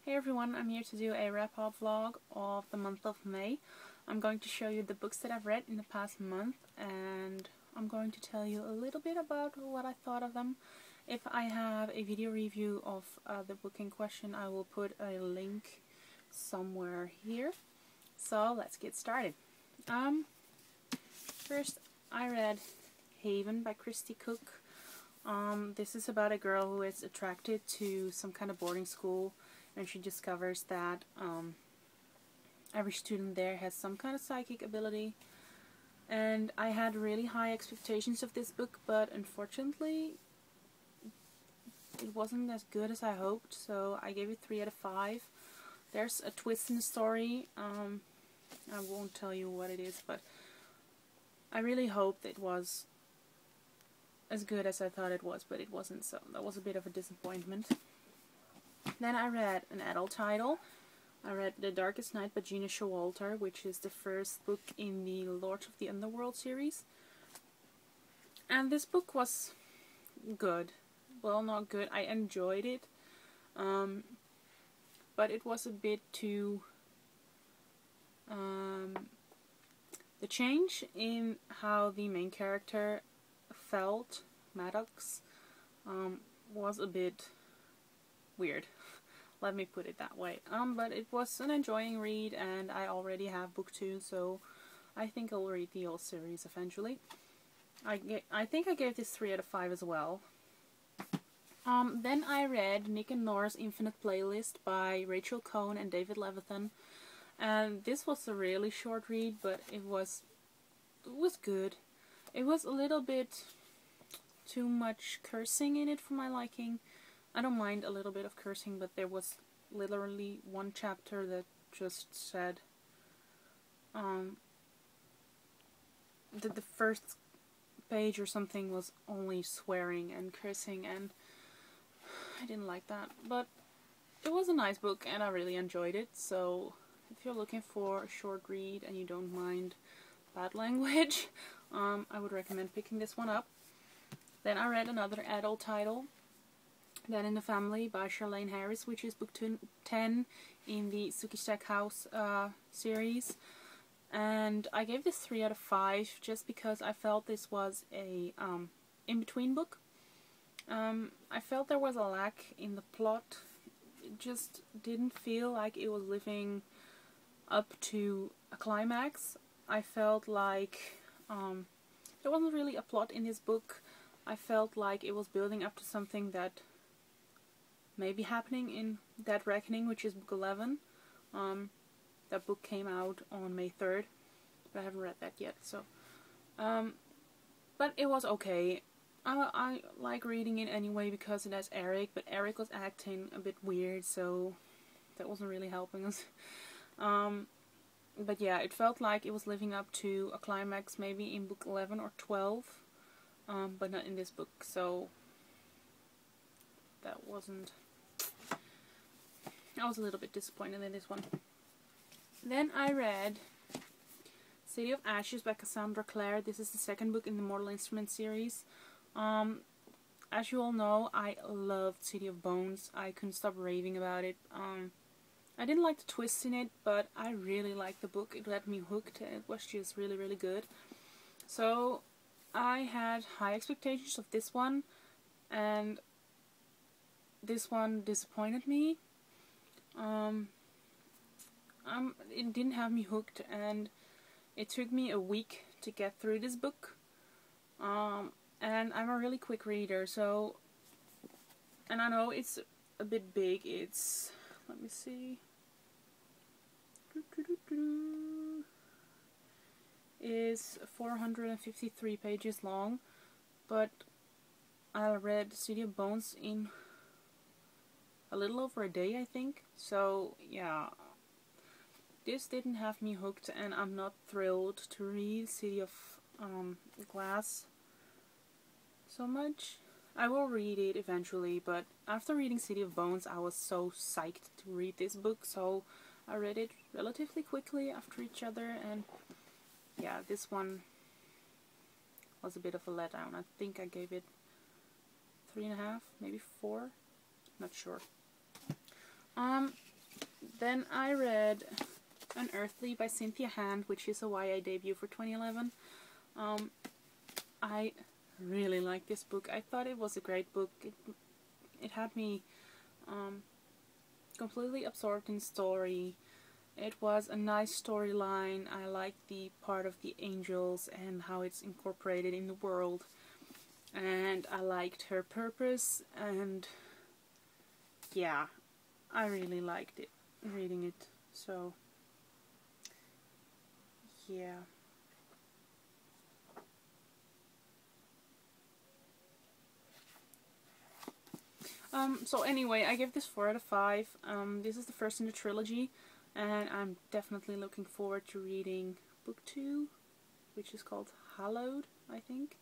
Hey everyone, I'm here to do a wrap-up vlog of the month of May. I'm going to show you the books that I've read in the past month, and I'm going to tell you a little bit about what I thought of them. If I have a video review of the book in question, I will put a link somewhere here. So let's get started. First I read Haven by Kristi Cook. This is about a girl who is attracted to some kind of boarding school, and she discovers that every student there has some kind of psychic ability. And I had really high expectations of this book, but unfortunately it wasn't as good as I hoped, so I gave it 3 out of 5. There's a twist in the story. I won't tell you what it is, but I really hoped it was as good as I thought it was, but it wasn't, so that was a bit of a disappointment. Then I read an adult title. I read The Darkest Night by Gena Showalter, which is the first book in the Lords of the Underworld series. And this book was good. Well, not good. I enjoyed it. But it was a bit too... the change in how the main character felt, Maddox, was a bit weird. Let me put it that way. But it was an enjoying read, and I already have book 2, so I think I'll read the whole series eventually. I think I gave this 3 out of 5 as well. Then I read Nick and Nora's Infinite Playlist by Rachel Cohn and David Levithan. And this was a really short read, but it was good. It was a little bit too much cursing in it for my liking. I don't mind a little bit of cursing, but there was literally one chapter that just said that the first page or something was only swearing and cursing, and I didn't like that. But it was a nice book and I really enjoyed it, so if you're looking for a short read and you don't mind bad language, I would recommend picking this one up. Then I read another adult title, Dead in the Family by Charlaine Harris, which is book 10 in the Suki Stackhouse series. And I gave this 3 out of 5 just because I felt this was a in-between book. I felt there was a lack in the plot. It just didn't feel like it was living up to a climax. I felt like there wasn't really a plot in this book. I felt like it was building up to something that may be happening in Dead Reckoning, which is book 11. That book came out on May 3rd, but I haven't read that yet. So, but it was okay. I like reading it anyway because it has Eric, but Eric was acting a bit weird, so that wasn't really helping us. But yeah, it felt like it was living up to a climax maybe in book 11 or 12, but not in this book, so that wasn't... I was a little bit disappointed in this one. Then I read City of Ashes by Cassandra Clare. This is the second book in the Mortal Instruments series. As you all know, I loved City of Bones. I couldn't stop raving about it. I didn't like the twists in it, but I really liked the book. It had me hooked. It was just really, really good. So I had high expectations of this one, and this one disappointed me. It didn't have me hooked, and it took me a week to get through this book. And I'm a really quick reader, so, and I know it's a bit big. It's, let me see, is 453 pages long, but I read City of Bones in a little over a day, I think. So yeah, this didn't have me hooked, and I'm not thrilled to read City of Glass so much. I will read it eventually, but after reading City of Bones I was so psyched to read this book, so I read it relatively quickly after each other, and yeah, this one was a bit of a letdown. I think I gave it 3.5, maybe 4, not sure. Then I read Unearthly by Cynthia, which is a YA debut for 2011. I really liked this book. I thought it was a great book. It had me completely absorbed in the story. It was a nice storyline. I liked the part of the angels and how it's incorporated in the world. And I liked her purpose, and yeah, I really liked it, reading it. So yeah. So anyway, I give this 4 out of 5. This is the first in the trilogy, and I'm definitely looking forward to reading book 2, which is called Hallowed, I think.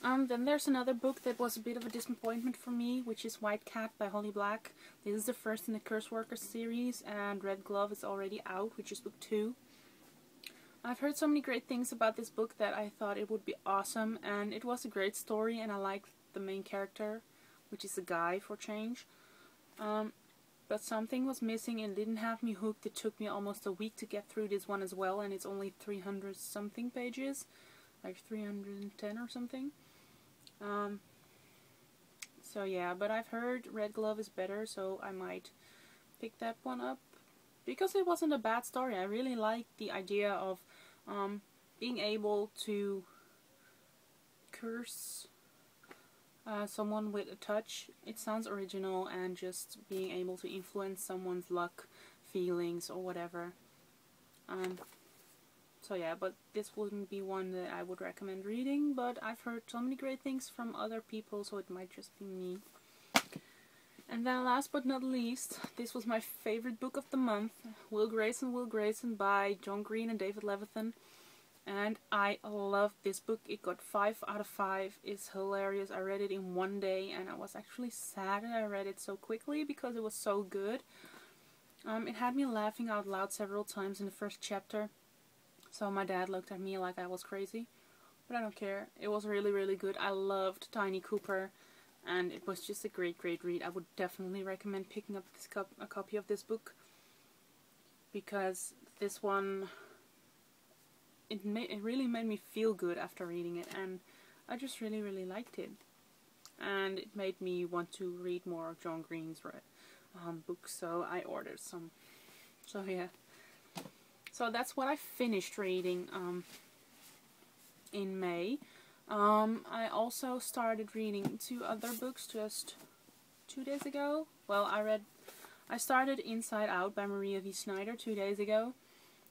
Then there's another book that was a bit of a disappointment for me, which is White Cat by Holly Black. This is the first in the Curse Workers series, and Red Glove is already out, which is book 2. I've heard so many great things about this book that I thought it would be awesome, and it was a great story, and I liked the main character, which is a guy for change. But something was missing and didn't have me hooked. It took me almost a week to get through this one as well, and it's only 300 something pages, like 310 or something. So yeah, but I've heard Red Glove is better, so I might pick that one up. Because it wasn't a bad story. I really liked the idea of being able to curse someone with a touch. It sounds original, and just being able to influence someone's luck, feelings, or whatever. So yeah, but this wouldn't be one that I would recommend reading, but I've heard so many great things from other people, so it might just be me. And then last but not least, this was my favorite book of the month, Will Grayson by John Green and David Levithan. And I loved this book. It got 5 out of 5. It's hilarious. I read it in one day, and I was actually sad that I read it so quickly because it was so good. It had me laughing out loud several times in the first chapter. So my dad looked at me like I was crazy. But I don't care. It was really, really good. I loved Tiny Cooper. And it was just a great, great read. I would definitely recommend picking up a copy of this book. Because this one, it really made me feel good after reading it. And I just really, really liked it. And it made me want to read more of John Green's books. So I ordered some. So yeah. So that's what I finished reading in May. I also started reading 2 other books just 2 days ago. Well, I started Inside Out by Maria V. Snyder 2 days ago.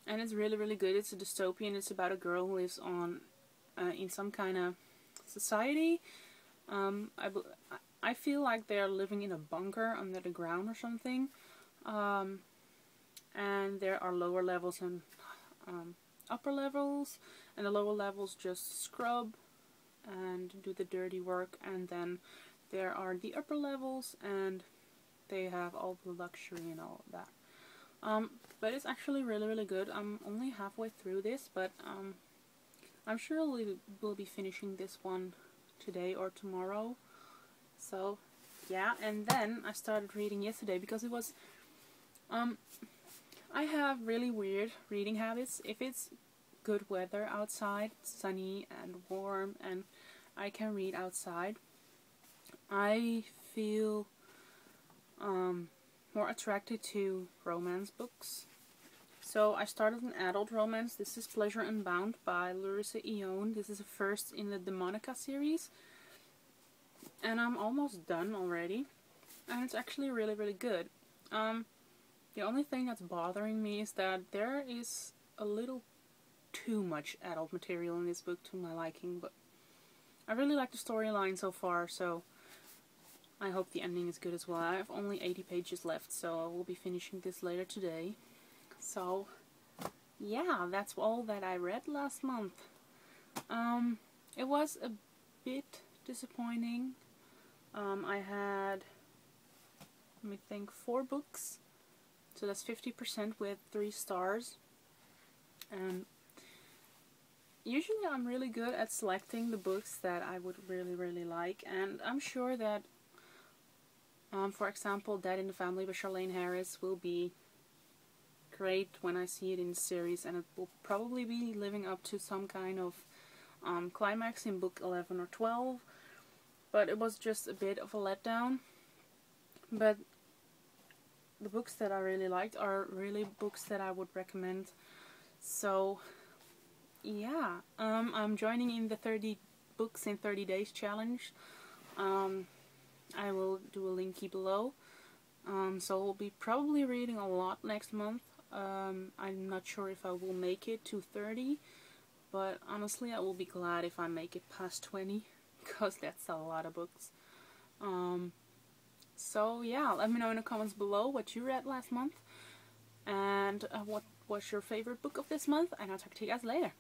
And it's really, really good. It's a dystopian. It's about a girl who lives in some kind of society. I feel like they're living in a bunker under the ground or something. And there are lower levels and upper levels, and the lower levels just scrub and do the dirty work, and then there are the upper levels, and they have all the luxury and all of that. But it's actually really, really good. I'm only halfway through this, but I'm sure we'll be finishing this one today or tomorrow. So yeah, and then I started reading yesterday because it was I have really weird reading habits. If it's good weather outside, sunny and warm, and I can read outside, I feel more attracted to romance books. So I started an adult romance. This is Pleasure Unbound by Larissa Ione. This is the first in the Demonica series. And I'm almost done already. And it's actually really, really good. The only thing that's bothering me is that there is a little too much adult material in this book to my liking, but I really like the storyline so far, so I hope the ending is good as well. I have only 80 pages left, so I will be finishing this later today. So, yeah, that's all that I read last month. It was a bit disappointing. I had, let me think, 4 books. So that's 50% with 3 stars. And usually I'm really good at selecting the books that I would really, really like. And I'm sure that For example, Dead in the Family by Charlaine Harris will be great when I see it in the series, and it will probably be living up to some kind of climax in book 11 or 12, but it was just a bit of a letdown. But the books that I really liked are really books that I would recommend. So yeah, I'm joining in the 30 books in 30 days challenge. I will do a linky below. So I'll be probably reading a lot next month. I'm not sure if I will make it to 30, but honestly I will be glad if I make it past 20, because that's a lot of books. So yeah, let me know in the comments below what you read last month, and what was your favorite book of this month, and I'll talk to you guys later.